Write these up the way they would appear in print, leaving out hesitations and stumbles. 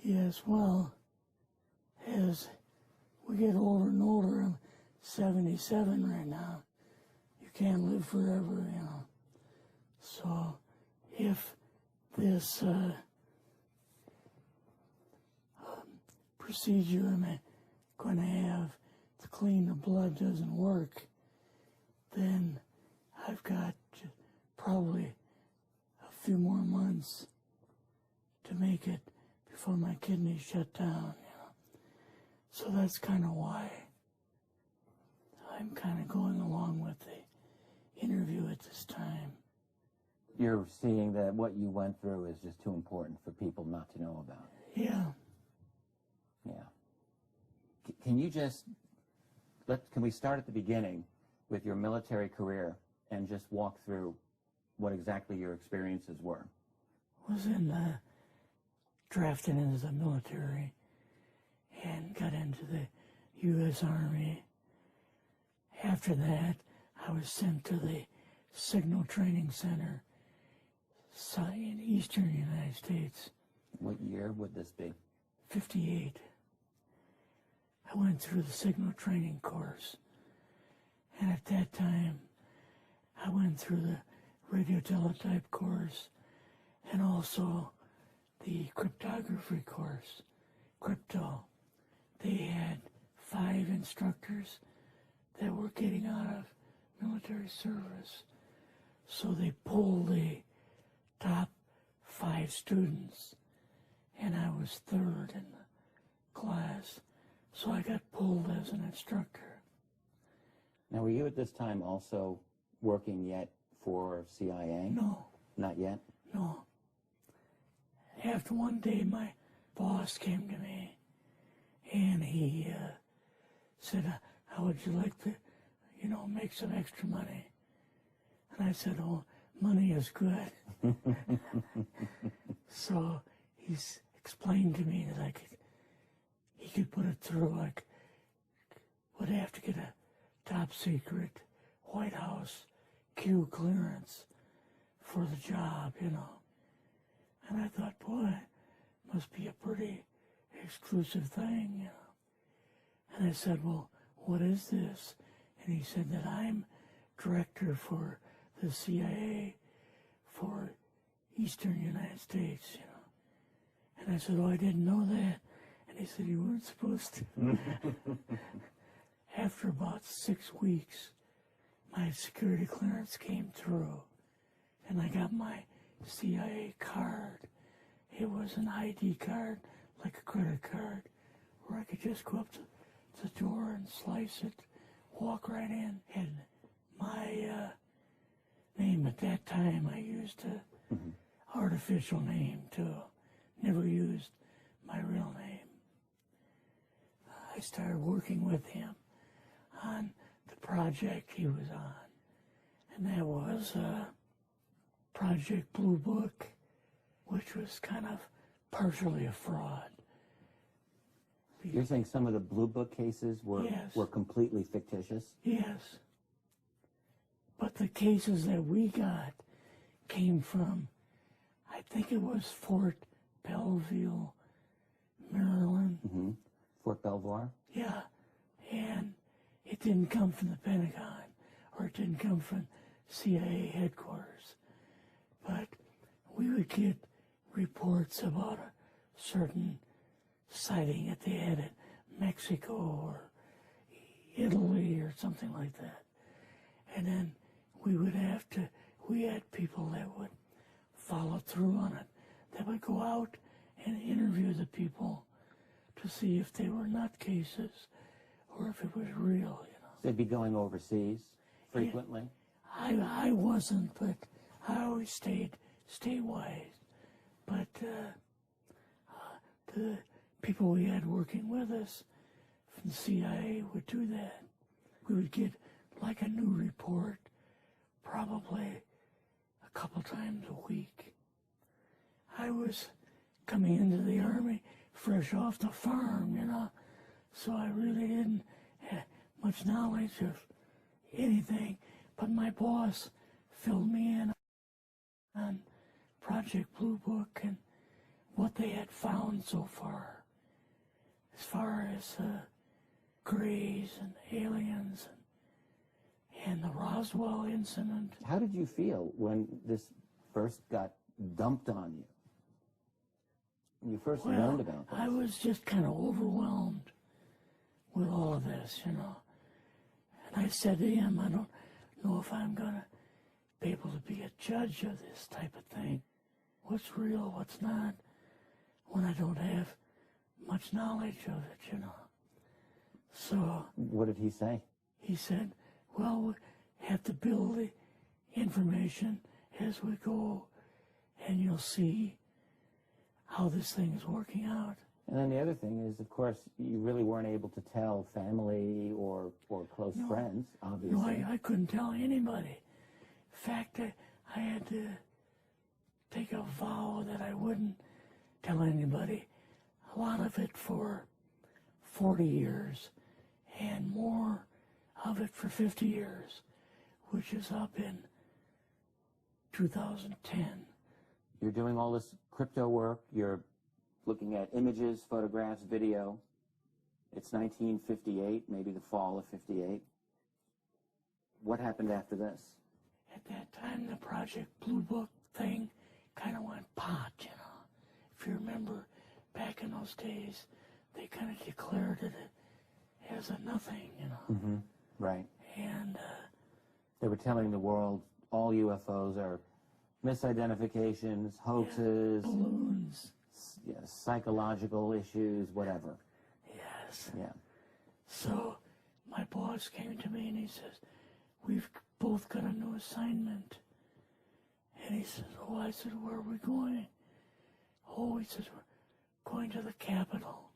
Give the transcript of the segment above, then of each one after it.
Yes, well, as we get older and older, I'm 77 right now. You can't live forever, you know. So if this procedure I'm going to have to clean the blood doesn't work, then I've got probably a few more months to make it before my kidneys shut down, you know. So that's kind of why I'm kind of going along with the interview at this time. You're seeing that what you went through is just too important for people not to know about. Yeah. Yeah. Can you just, can we start at the beginning with your military career and just walk through what exactly your experiences were? Was drafted into the military and got into the U.S. Army. After that, I was sent to the Signal Training Center in eastern United States. What year would this be? 58. I went through the Signal Training course, and at that time, I went through the radio teletype course and also the cryptography course, crypto. They had 5 instructors that were getting out of military service. So they pulled the top 5 students, and I was 3rd in the class. So I got pulled as an instructor. Now, were you at this time also working yet for CIA? No. Not yet? No. After one day, my boss came to me, and he said, how would you like to, you know, make some extra money? And I said, oh, money is good. So he's explained to me that he could put it through, like, would have to get a top secret White House Q clearance for the job, you know. And I thought, boy, it must be a pretty exclusive thing, you know. And I said, well, what is this? And he said that I'm director for the CIA for Eastern United States, you know. And I said, oh, I didn't know that. And he said, you weren't supposed to. After about 6 weeks, my security clearance came through, and I got my CIA card. It was an ID card, like a credit card, where I could just go up to the door and slice it, walk right in. And my name at that time, I used an artificial name too. Never used my real name. I started working with him on the project he was on, and that was Project Blue Book, which was kind of partially a fraud. You're saying some of the Blue Book cases were completely fictitious? Yes. But the cases that we got came from, I think it was Fort Belvoir, Maryland. Mm-hmm. Fort Belvoir? Yeah. And it didn't come from the Pentagon, or it didn't come from CIA headquarters. But we would get reports about a certain sighting that they had in Mexico or Italy or something like that. And then we had people that would follow through on it, that would go out and interview the people to see if they were nutcases or if it was real, you know. They'd be going overseas frequently? Yeah, I wasn't, but I always stayed statewide. But the people we had working with us from the CIA would do that. We would get like a new report probably a couple times a week. I was coming into the Army fresh off the farm, you know, so I really didn't have much knowledge of anything, but my boss filled me in on Project Blue Book, and what they had found so as far as grays and aliens and the Roswell incident. How did you feel when this first got dumped on you? When you first learned about this? I was just kind of overwhelmed with all of this, you know. And I said to him, I don't know if I'm going to be able to be a judge of this type of thing. What's real, what's not, when I don't have much knowledge of it, you know. So... What did he say? He said, well, we have to build the information as we go, and you'll see how this thing is working out. And then the other thing is, of course, you really weren't able to tell family or close friends, obviously. No, I couldn't tell anybody. In fact, I had to take a vow that I wouldn't tell anybody. A lot of it for 40 years, and more of it for 50 years, which is up in 2010. You're doing all this crypto work. You're looking at images, photographs, video. It's 1958, maybe the fall of 58. What happened after this? At that time, the Project Blue Book thing kind of went pot, you know. If you remember, back in those days, they kind of declared it as a nothing, you know. Mm-hmm. Right. And they were telling the world all UFOs are misidentifications, hoaxes, balloons. Psychological issues, whatever. Yes. Yeah. So my boss came to me and he says, we've both got a new assignment. And he says, oh, I said, where are we going? Oh, he says, we're going to the Capitol.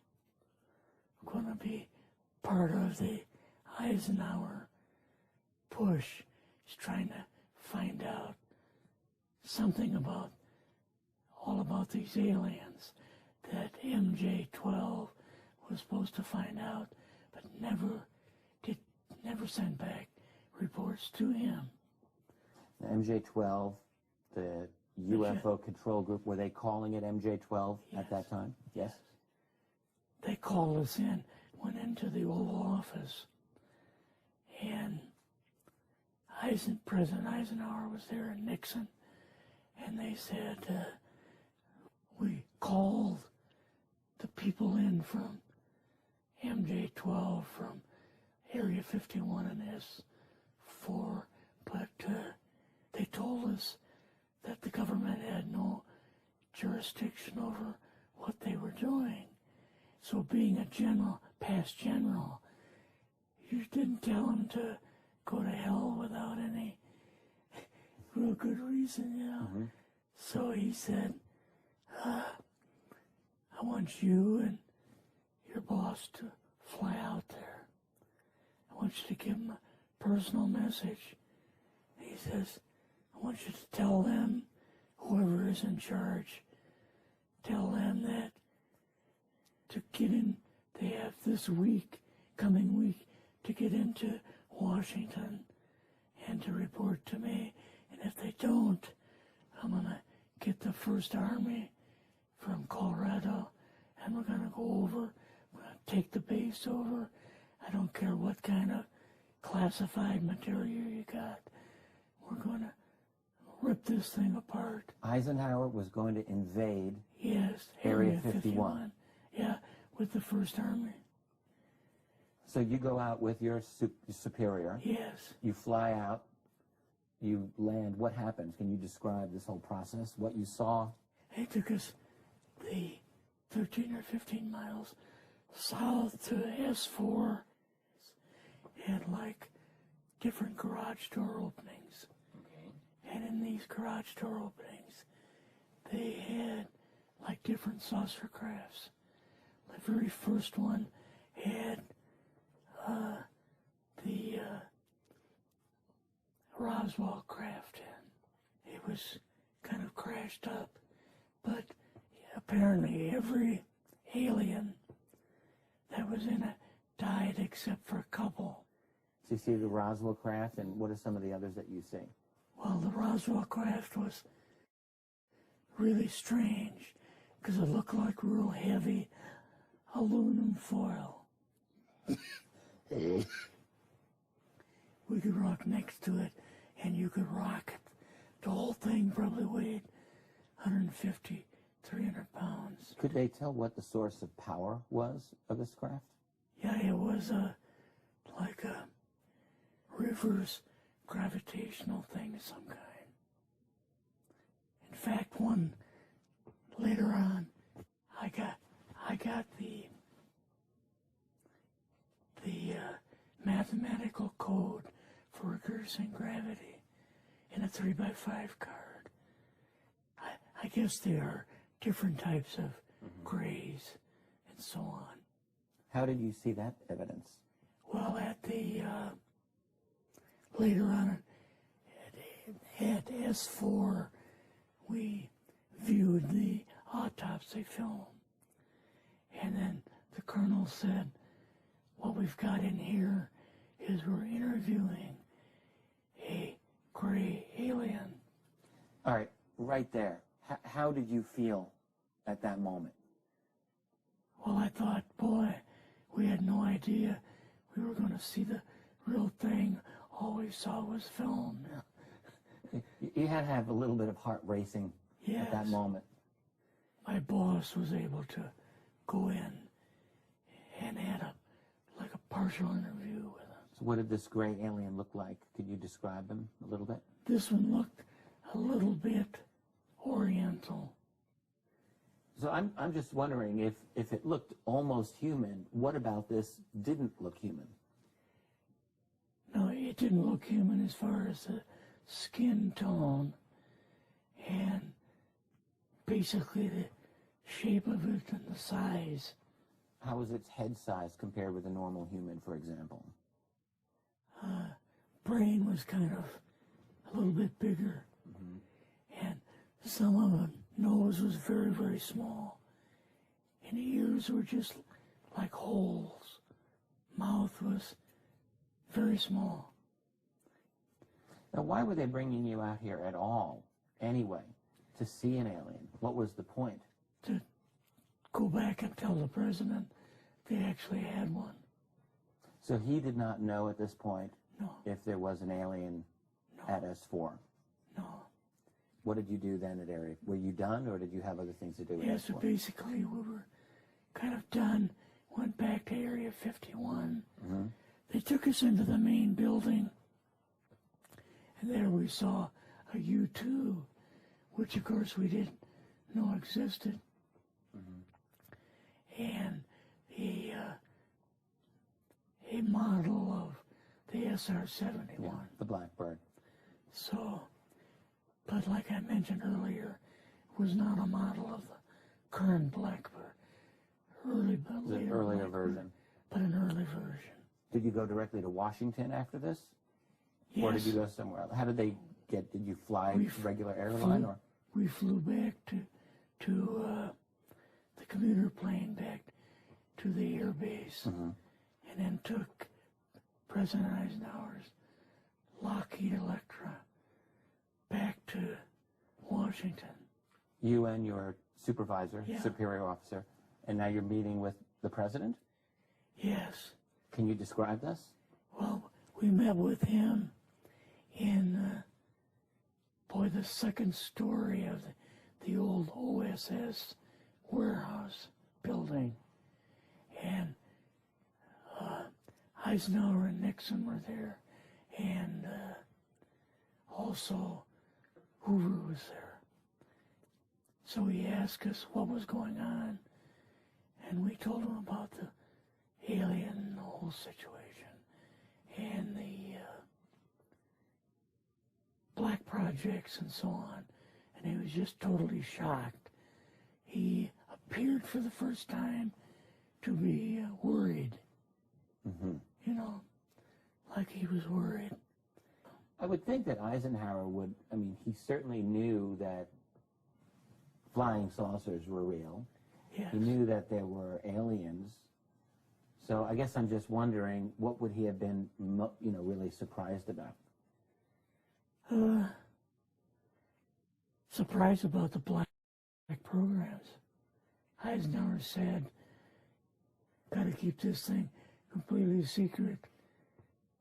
We're going to be part of the Eisenhower push. He's trying to find out something about all about these aliens that MJ-12 was supposed to find out, but never sent back reports to him. The MJ-12, the UFO control group, were they calling it MJ-12 at that time? Yes. They called us in, went into the Oval Office, and President Eisenhower was there and Nixon, and they said, we called the people in from MJ-12 from Area 51 and S4, but they told us that the government had no jurisdiction over what they were doing. So being a general, past general, you didn't tell them to go to hell without any real good reason, you know. Mm-hmm. So he said, I want you and your boss to fly out there. I want you to give them a personal message. He says, I want you to tell them, whoever is in charge, tell them that to get in, they have this coming week, to get into Washington and to report to me. And if they don't, I'm going to get the First Army from Colorado, and we're going to go over, we're going to take the base over. I don't care what kind of classified material you got. We're going to rip this thing apart. Eisenhower was going to invade Area 51. Yeah, with the First Army. So you go out with your superior. Yes. You fly out. You land. What happens? Can you describe this whole process? What you saw? They took us the 13 or 15 miles south to S4 and like different garage door openings. Okay. And in these garage door openings, they had like different saucer crafts. The very first one had the Roswell craft in. It was kind of crashed up, but apparently every alien that was in it died except for a couple. So you see the Roswell craft, and what are some of the others that you see? Well, the Roswell craft was really strange because it looked like real heavy aluminum foil. We could rock next to it, and you could rock it. The whole thing probably weighed 150, 300 pounds. Could they tell what the source of power was of this craft? Yeah, it was like a reverse gravitational thing of some kind. In fact, one later on, I got the mathematical code for reversing gravity in a 3x5 card. I guess there are different types of grays and so on. How did you see that evidence? Well, at the later on at S4, we viewed the autopsy film, and then the colonel said, "What we've got in here is we're interviewing a gray alien." All right, right there. How did you feel at that moment? Well, I thought, boy, we had no idea we were going to see the real thing. All we saw was film. You had to have a little bit of heart racing at that Yes. moment. My boss was able to go in and had like a partial interview with him. So what did this gray alien look like? Could you describe him a little bit? This one looked a little bit oriental. So I'm just wondering if it looked almost human, what about this didn't look human? No, it didn't look human as far as the skin tone and basically the shape of it and the size. How was its head size compared with a normal human, for example? Brain was kind of a little bit bigger, and some of the nose was very, very small, and the ears were just like holes. Mouth was very small. Now, why were they bringing you out here at all, anyway, to see an alien? What was the point? To go back and tell the president they actually had one. So he did not know at this point No, if there was an alien at S4. no. What did you do then at Area? Were you done, or did you have other things to do with Yeah, so S4? basically we were kind of done, went back to Area 51. They took us into the main building, and there we saw a U-2, which of course we didn't know existed, and a model of the SR-71. Yeah, the Blackbird. So, but like I mentioned earlier, it was not a model of the current Blackbird, The later earlier Blackbird, version. but an early version. Did you go directly to Washington after this? Or did Yes. you go somewhere else? How did they get, did you fly We regular airline or? We flew back to the commuter plane back to the air base, and then took President Eisenhower's Lockheed Electra back to Washington. You and your supervisor, Yeah. superior officer, and now you're meeting with the president? Yes. Can you describe this? Well, we met with him in, the second story of the old OSS warehouse building. And Eisenhower and Nixon were there, and also Hoover was there. So he asked us what was going on, and we told him about the alien and the whole situation, and the black projects and so on, and he was just totally shocked. He appeared for the first time to be worried, like he was worried. I would think that Eisenhower would, he certainly knew that flying saucers were real. Yes. He knew that there were aliens. So I guess I'm just wondering, what would he have been, really surprised about? Surprised about the black programs. Eisenhower said, got to keep this thing completely secret.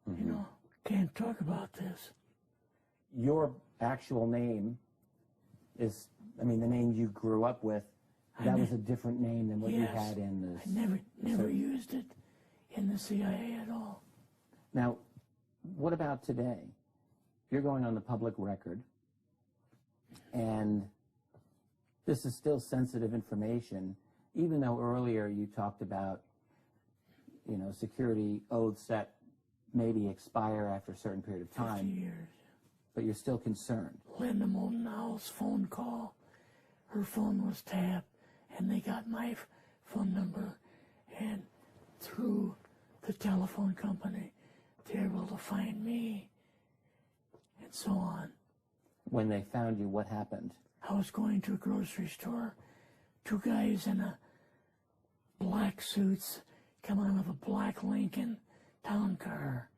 You know, can't talk about this. Your actual name is, I mean, the name you grew up with, that was a different name than what you had in this. I never used it in the CIA at all. Now, what about today? You're going on the public record, and this is still sensitive information, even though earlier you talked about, you know, security oaths that maybe expire after a certain period of time. 50 years. But you're still concerned. Linda Moulton Howell's phone call, her phone was tapped, and they got my phone number, and through the telephone company, they were able to find me, and so on. When they found you, what happened? I was going to a grocery store. Two guys in a black suits come out of a black Lincoln town car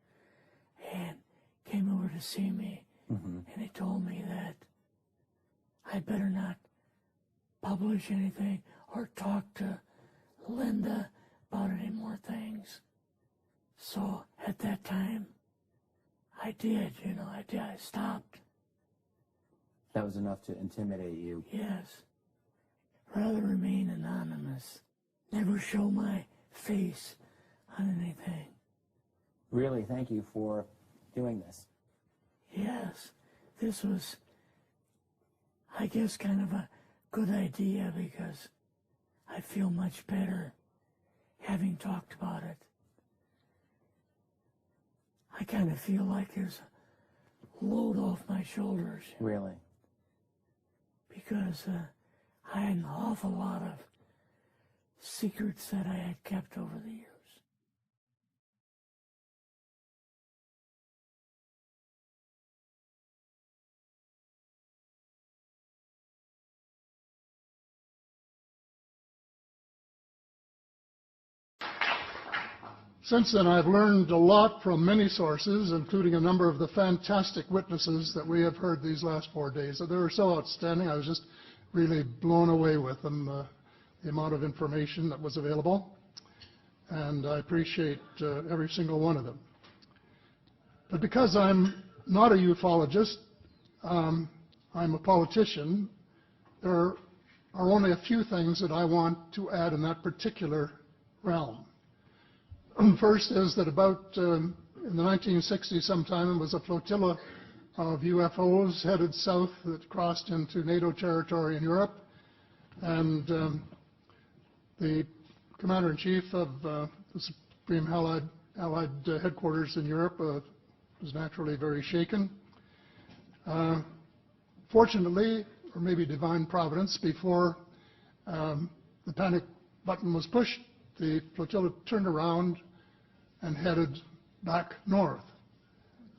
and came over to see me. And they told me that I'd better not publish anything or talk to Linda about any more things. So at that time, I did, you know, I stopped. That was enough to intimidate you. Yes. Rather remain anonymous. Never show my face on anything. Really, thank you for doing this. Yes, this was, I guess, kind of a good idea because I feel much better having talked about it. I kind of feel like there's a load off my shoulders. Really? Because I had an awful lot of secrets that I had kept over the years. Since then, I've learned a lot from many sources, including a number of the fantastic witnesses that we have heard these last 4 days. They were so outstanding, I was just really blown away with them, the amount of information that was available. And I appreciate every single one of them. But because I'm not a ufologist, I'm a politician, there are only a few things that I want to add in that particular realm. First is that about in the 1960s sometime, there was a flotilla of UFOs headed south that crossed into NATO territory in Europe. And the commander-in-chief of the Supreme Allied headquarters in Europe was naturally very shaken. Fortunately, or maybe divine providence, before the panic button was pushed, the flotilla turned around and headed back north.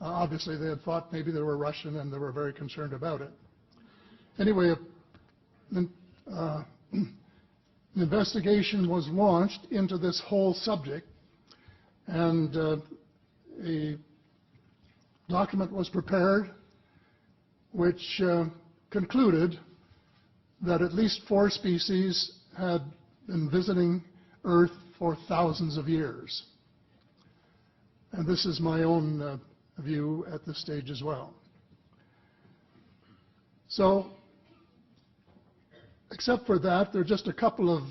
Obviously, they had thought maybe they were Russian, and they were very concerned about it. Anyway, an investigation was launched into this whole subject, and a document was prepared which concluded that at least 4 species had been visiting Earth for thousands of years. And this is my own view at this stage as well. So, except for that, there are just a couple of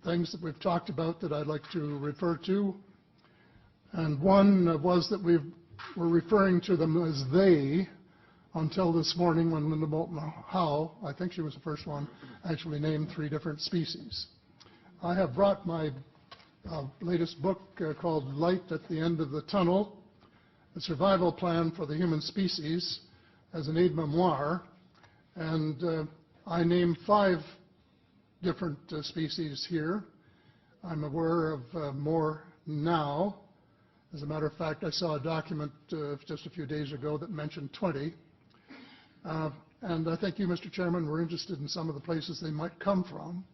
things that we've talked about that I'd like to refer to. And one was that we were referring to them as they until this morning when Linda Moulton Howe, I think she was the first one, actually named 3 different species. I have brought my latest book called Light at the End of the Tunnel, The Survival Plan for the Human Species, as an aide-memoire, and I named 5 different species here. I'm aware of more now. As a matter of fact, I saw a document just a few days ago that mentioned 20. And I think you, Mr. Chairman, were interested in some of the places they might come from.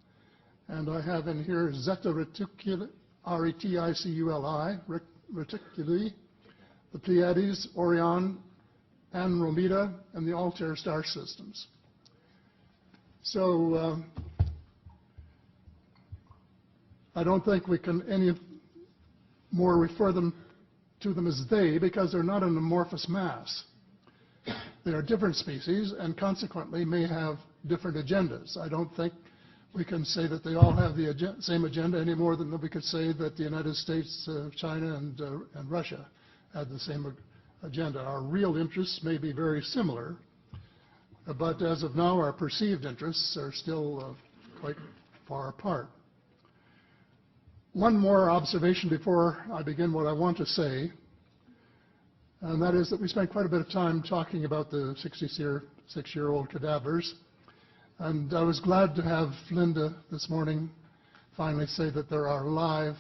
And I have in here Zeta Reticuli, R-E-T-I-C-U-L-I, Reticuli, the Pleiades, Orion, Andromeda, and the Altair star systems. So I don't think we can any more refer to them as they, because they're not an amorphous mass. They are different species and consequently may have different agendas. I don't think we can say that they all have the same agenda any more than we could say that the United States, China, and Russia had the same agenda. Our real interests may be very similar, but as of now, our perceived interests are still quite far apart. One more observation before I begin what I want to say, and that is that we spent quite a bit of time talking about the 66-year-old cadavers. And I was glad to have Linda this morning finally say that there are live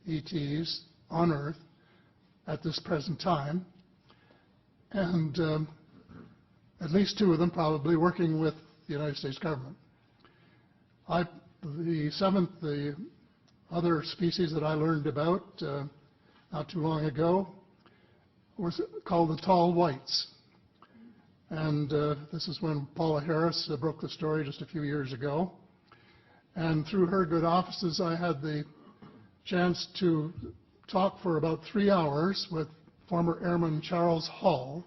ETs on Earth at this present time, and at least 2 of them probably working with the United States government. The other species that I learned about not too long ago was called the tall whites. And this is when Paula Harris broke the story just a few years ago. And through her good offices, I had the chance to talk for about 3 hours with former Airman Charles Hall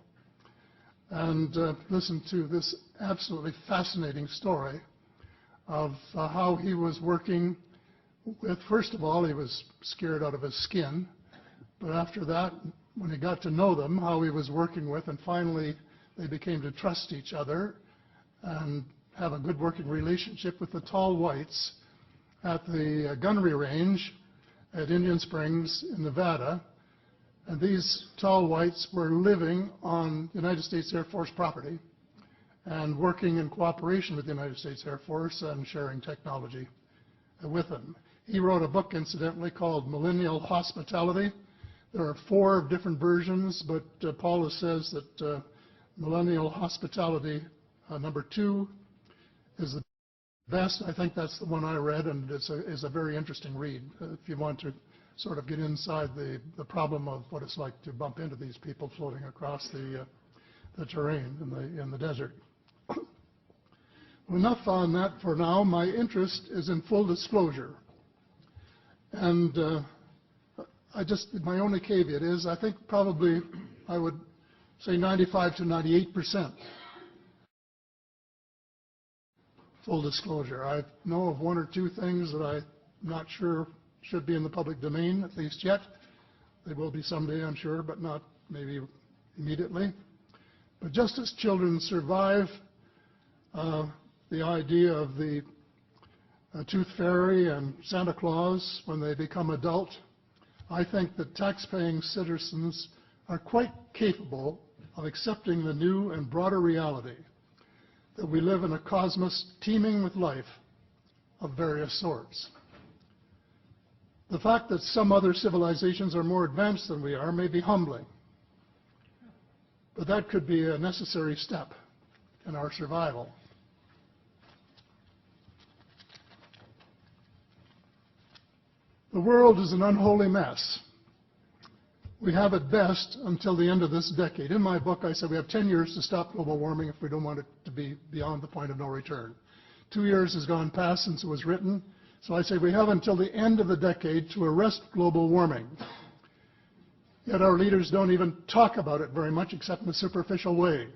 and listen to this absolutely fascinating story of how he was working with, first of all, he was scared out of his skin, but after that, when he got to know them, how he was working with, and finally they became to trust each other and have a good working relationship with the tall whites at the gunnery range at Indian Springs in Nevada. And these tall whites were living on United States Air Force property and working in cooperation with the United States Air Force and sharing technology with them. He wrote a book, incidentally, called Millennial Hospitality. There are 4 different versions, but Paula says that Millennial Hospitality number 2 is the best. I think that's the one I read, and it's a very interesting read if you want to sort of get inside the problem of what it's like to bump into these people floating across the terrain in the desert. Enough on that for now. My interest is in full disclosure. And my only caveat is I think probably I would say 95 to 98% full disclosure. I know of 1 or 2 things that I'm not sure should be in the public domain, at least yet. They will be someday, I'm sure, but not maybe immediately. But just as children survive the idea of the Tooth Fairy and Santa Claus when they become adult, I think that tax-paying citizens are quite capable of accepting the new and broader reality that we live in a cosmos teeming with life of various sorts. The fact that some other civilizations are more advanced than we are may be humbling, but that could be a necessary step in our survival. The world is an unholy mess. We have at best until the end of this decade. In my book, I said we have 10 years to stop global warming if we don't want it to be beyond the point of no return. 2 years has gone past since it was written, so I say we have until the end of the decade to arrest global warming. Yet our leaders don't even talk about it very much except in a superficial way.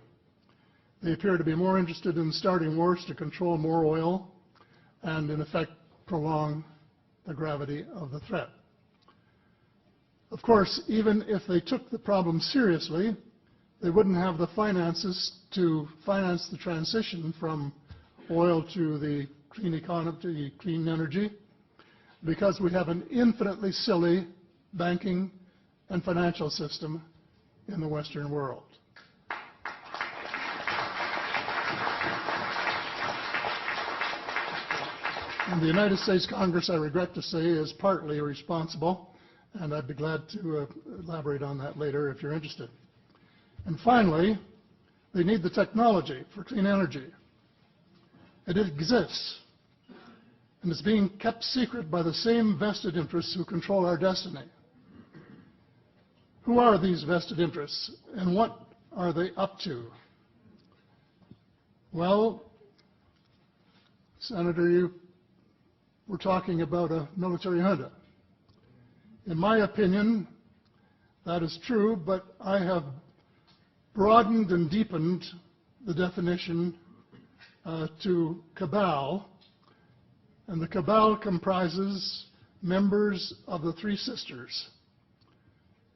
They appear to be more interested in starting wars to control more oil and, in effect, prolong the gravity of the threat. Of course, even if they took the problem seriously, they wouldn't have the finances to finance the transition from oil to the clean economy, to clean energy, because we have an infinitely silly banking and financial system in the Western world. And the United States Congress, I regret to say, is partly responsible, and I'd be glad to elaborate on that later if you're interested. And finally, they need the technology for clean energy. It exists, and it's being kept secret by the same vested interests who control our destiny. Who are these vested interests, and what are they up to? Well, Senator, you we're talking about a military junta. In my opinion, that is true, but I have broadened and deepened the definition to cabal, and the cabal comprises members of the Three Sisters: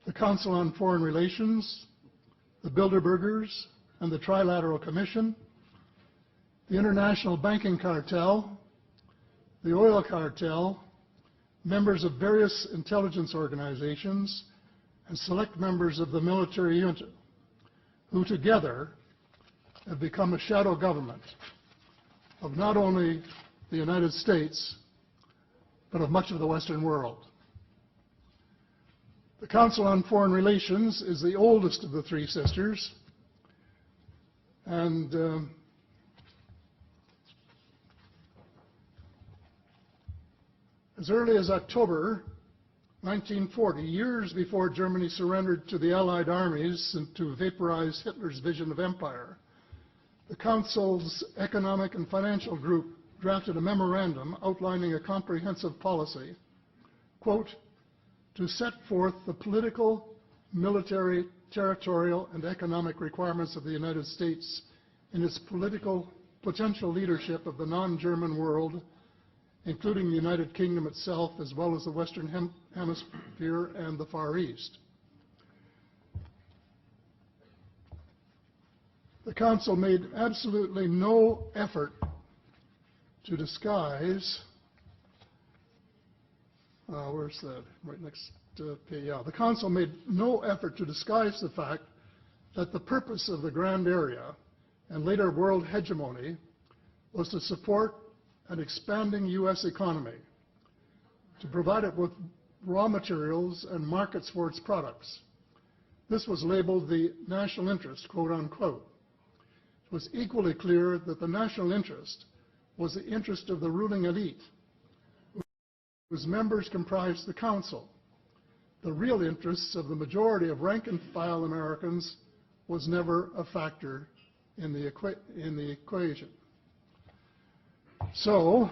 the Council on Foreign Relations, the Bilderbergers, and the Trilateral Commission, the International Banking Cartel, the Oil Cartel, members of various intelligence organizations, and select members of the military junta, who together have become a shadow government of not only the United States, but of much of the Western world. The Council on Foreign Relations is the oldest of the Three Sisters, and as early as October 1940, years before Germany surrendered to the Allied armies and to vaporize Hitler's vision of empire, the Council's Economic and Financial Group drafted a memorandum outlining a comprehensive policy, quote, to set forth the political, military, territorial, and economic requirements of the United States in its potential leadership of the non-German world, including the United Kingdom itself, as well as the Western Hemisphere and the Far East. The Council made absolutely no effort to disguise, where's that? Right next page, yeah. The Council made no effort to disguise the fact that the purpose of the Grand Area and later world hegemony was to support an expanding U.S. economy, to provide it with raw materials and markets for its products. This was labeled the national interest, quote unquote. It was equally clear that the national interest was the interest of the ruling elite, whose members comprised the Council. The real interests of the majority of rank-and-file Americans was never a factor in the equation. So,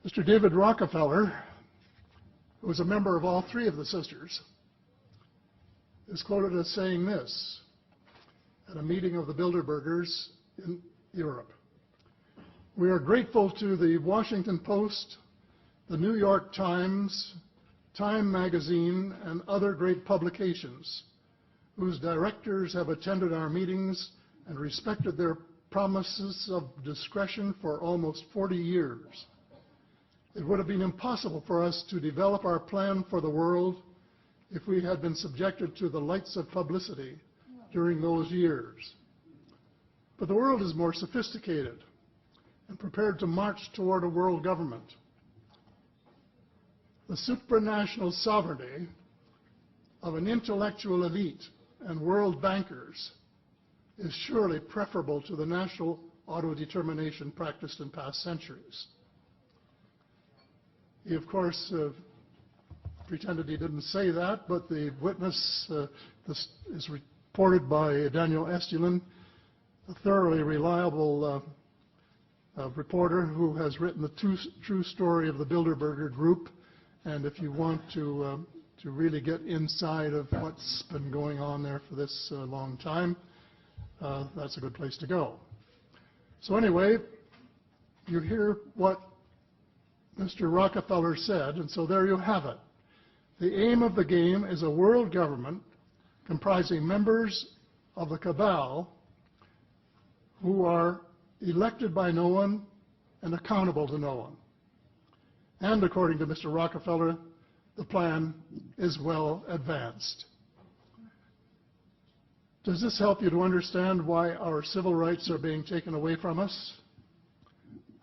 Mr. David Rockefeller, who was a member of all three of the sisters, is quoted as saying this at a meeting of the Bilderbergers in Europe. We are grateful to the Washington Post, the New York Times, Time magazine, and other great publications whose directors have attended our meetings and respected their promises of discretion for almost 40 years. It would have been impossible for us to develop our plan for the world if we had been subjected to the lights of publicity during those years. But the world is more sophisticated and prepared to march toward a world government. The supranational sovereignty of an intellectual elite and world bankers is surely preferable to the national autodetermination practiced in past centuries. He, of course, pretended he didn't say that, but the witness, this is reported by Daniel Estulin, a thoroughly reliable reporter who has written the true story of the Bilderberger Group. And if you want to really get inside of what's been going on there for this long time, that's a good place to go. So anyway, you hear what Mr. Rockefeller said, and so there you have it. The aim of the game is a world government comprising members of the cabal who are elected by no one and accountable to no one. And according to Mr. Rockefeller, the plan is well advanced. Does this help you to understand why our civil rights are being taken away from us?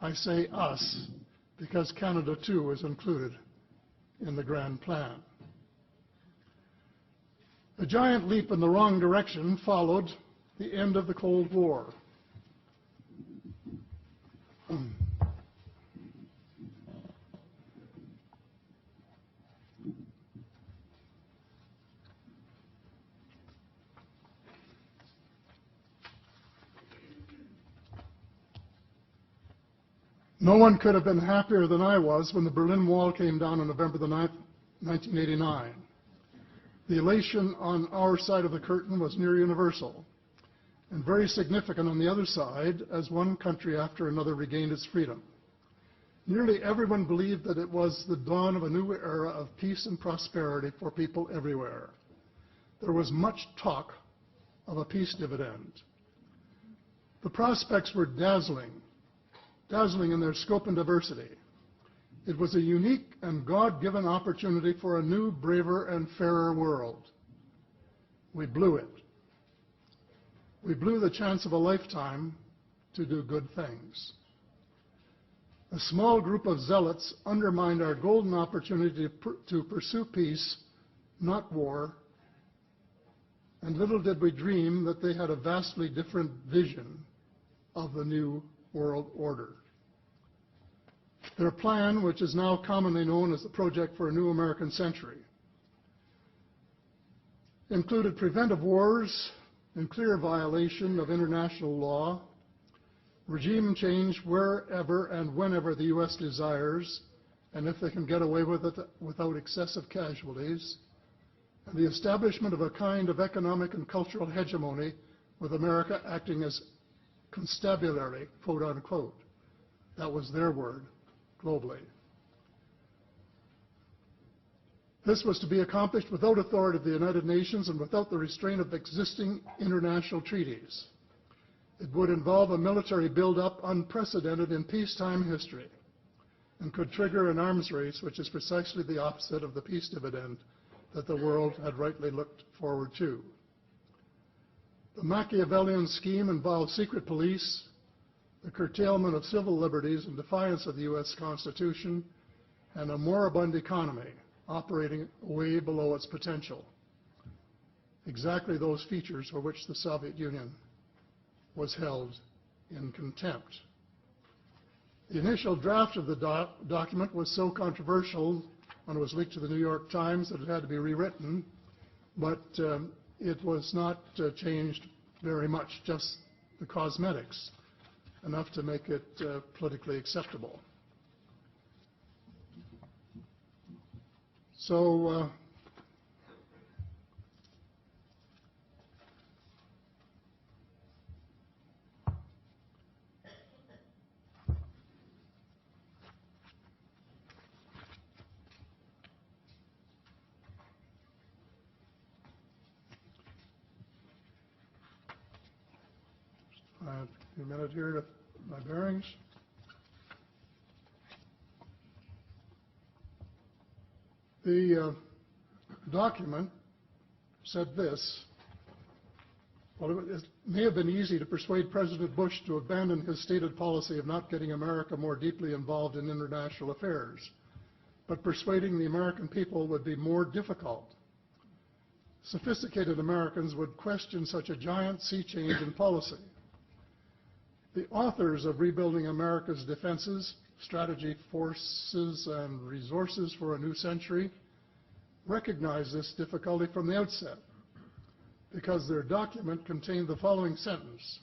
I say us, because Canada too is included in the grand plan. A giant leap in the wrong direction followed the end of the Cold War. No one could have been happier than I was when the Berlin Wall came down on November the 9th, 1989. The elation on our side of the curtain was near universal, and very significant on the other side as one country after another regained its freedom. Nearly everyone believed that it was the dawn of a new era of peace and prosperity for people everywhere. There was much talk of a peace dividend. The prospects were dazzling in their scope and diversity. It was a unique and God-given opportunity for a new, braver, and fairer world. We blew it. We blew the chance of a lifetime to do good things. A small group of zealots undermined our golden opportunity to pursue peace, not war, and little did we dream that they had a vastly different vision of the new world order. Their plan, which is now commonly known as the Project for a New American Century, included preventive wars in clear violation of international law, regime change wherever and whenever the U.S. desires, and if they can get away with it without excessive casualties, and the establishment of a kind of economic and cultural hegemony with America acting as constabulary, quote unquote. That was their word, globally. This was to be accomplished without authority of the United Nations and without the restraint of existing international treaties. It would involve a military buildup unprecedented in peacetime history and could trigger an arms race, which is precisely the opposite of the peace dividend that the world had rightly looked forward to. The Machiavellian scheme involved secret police, the curtailment of civil liberties in defiance of the U.S. Constitution, and a moribund economy operating way below its potential. Exactly those features for which the Soviet Union was held in contempt. The initial draft of the document was so controversial when it was leaked to the New York Times that it had to be rewritten, but it was not changed very much, just the cosmetics, enough to make it politically acceptable. So a minute here to my bearings. The document said this: well, it may have been easy to persuade President Bush to abandon his stated policy of not getting America more deeply involved in international affairs, but persuading the American people would be more difficult. Sophisticated Americans would question such a giant sea change in policy. The authors of Rebuilding America's Defenses, Strategy, Forces, and Resources for a New Century recognized this difficulty from the outset, because their document contained the following sentence: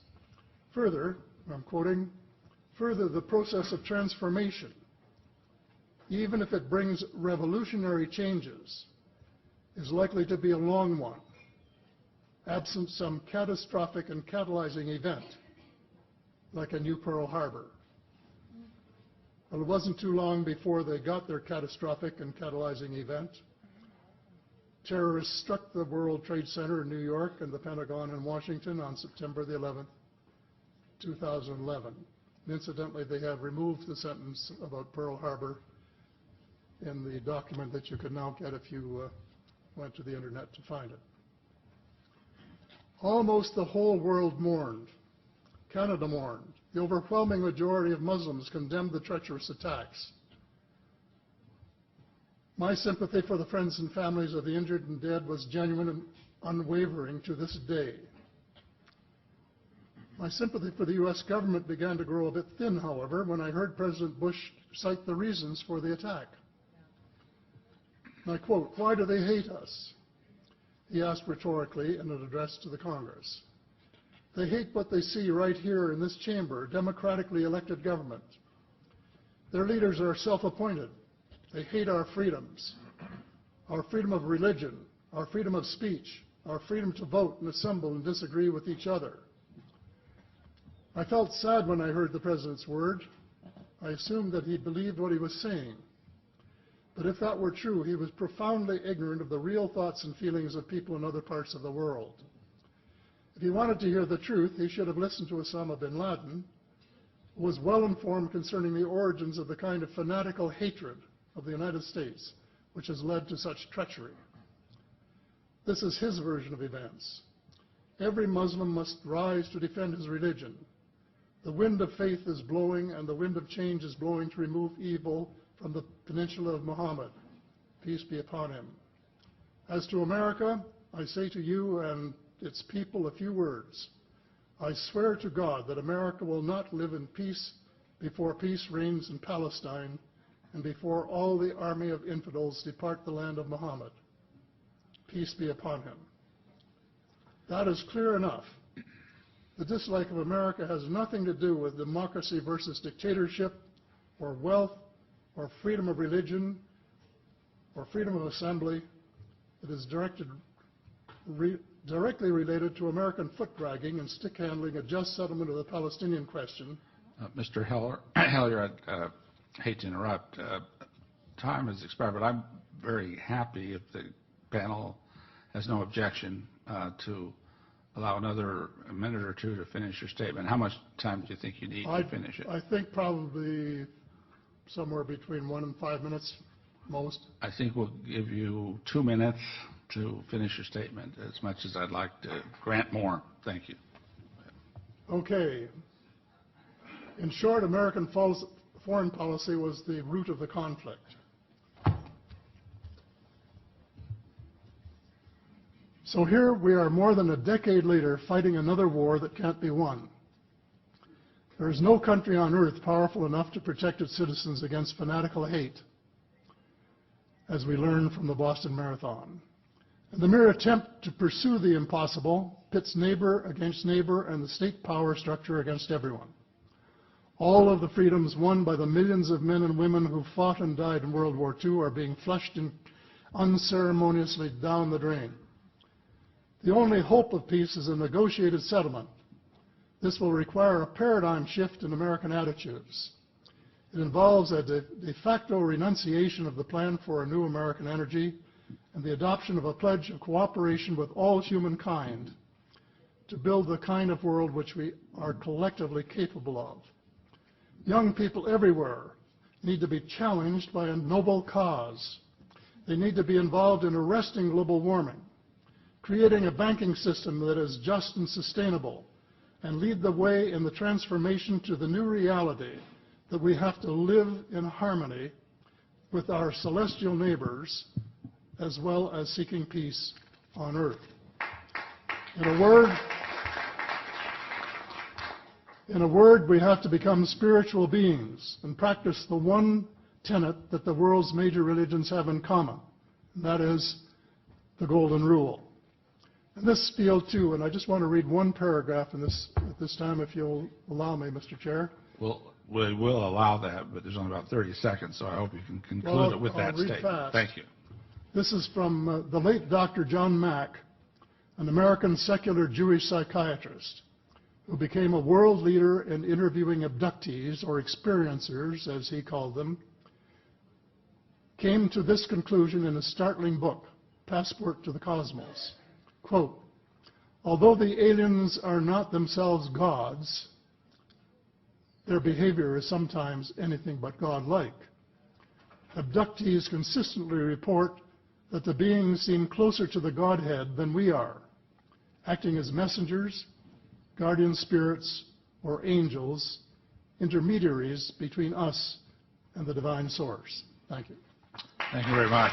further, I'm quoting, further, the process of transformation, even if it brings revolutionary changes, is likely to be a long one, absent some catastrophic and catalyzing event, like a new Pearl Harbor. Well, it wasn't too long before they got their catastrophic and catalyzing event. Terrorists struck the World Trade Center in New York and the Pentagon in Washington on September the 11th, 2011. And incidentally, they have removed the sentence about Pearl Harbor in the document that you can now get if you went to the internet to find it. Almost the whole world mourned. Canada mourned. The overwhelming majority of Muslims condemned the treacherous attacks. My sympathy for the friends and families of the injured and dead was genuine and unwavering to this day. My sympathy for the U.S. government began to grow a bit thin, however, when I heard President Bush cite the reasons for the attack. And I quote, "Why do they hate us?" he asked rhetorically in an address to the Congress. "They hate what they see right here in this chamber, democratically elected government. Their leaders are self-appointed. They hate our freedoms, our freedom of religion, our freedom of speech, our freedom to vote and assemble and disagree with each other. I felt sad when I heard the President's word. I assumed that he believed what he was saying. But if that were true, he was profoundly ignorant of the real thoughts and feelings of people in other parts of the world. If he wanted to hear the truth, he should have listened to Osama bin Laden, who was well informed concerning the origins of the kind of fanatical hatred of the United States which has led to such treachery. This is his version of events. Every Muslim must rise to defend his religion. The wind of faith is blowing, and the wind of change is blowing to remove evil from the peninsula of Muhammad. Peace be upon him. As to America, I say to you and its people a few words. I swear to God that America will not live in peace before peace reigns in Palestine and before all the army of infidels depart the land of Muhammad. Peace be upon him. That is clear enough. The dislike of America has nothing to do with democracy versus dictatorship, or wealth, or freedom of religion, or freedom of assembly. It is directly related to American foot-dragging and stick-handling a just settlement of the Palestinian question. Mr. Hellyer, I hate to interrupt. Time has expired, but I'm very happy if the panel has no objection to allow another minute or two to finish your statement. How much time do you think you need to finish it? I think probably somewhere between 1 and 5 minutes, most. I think we'll give you 2 minutes to finish your statement, as much as I'd like to grant more. Thank you. Okay. In short, American foreign policy was the root of the conflict. So here we are more than a decade later fighting another war that can't be won. There is no country on earth powerful enough to protect its citizens against fanatical hate, as we learned from the Boston Marathon. And the mere attempt to pursue the impossible pits neighbor against neighbor and the state power structure against everyone. All of the freedoms won by the millions of men and women who fought and died in World War II are being flushed unceremoniously down the drain. The only hope of peace is a negotiated settlement. This will require a paradigm shift in American attitudes. It involves a de facto renunciation of the plan for a new American energy and the adoption of a pledge of cooperation with all humankind to build the kind of world which we are collectively capable of. Young people everywhere need to be challenged by a noble cause. They need to be involved in arresting global warming, creating a banking system that is just and sustainable, and lead the way in the transformation to the new reality that we have to live in harmony with our celestial neighbors, as well as seeking peace on earth. In a word, we have to become spiritual beings and practice the one tenet that the world's major religions have in common, and that is the Golden Rule. In this field, too, and I just want to read one paragraph at this time, if you'll allow me, Mr. Chair. Well, we will allow that, but there's only about 30 seconds, so I hope you can conclude it with that statement. Fast. Thank you. This is from the late Dr. John Mack, an American secular Jewish psychiatrist who became a world leader in interviewing abductees, or experiencers, as he called them, came to this conclusion in a startling book, Passport to the Cosmos. Quote, although the aliens are not themselves gods, their behavior is sometimes anything but godlike. Abductees consistently report that the beings seem closer to the Godhead than we are, acting as messengers, guardian spirits, or angels, intermediaries between us and the divine source. Thank you. Thank you very much.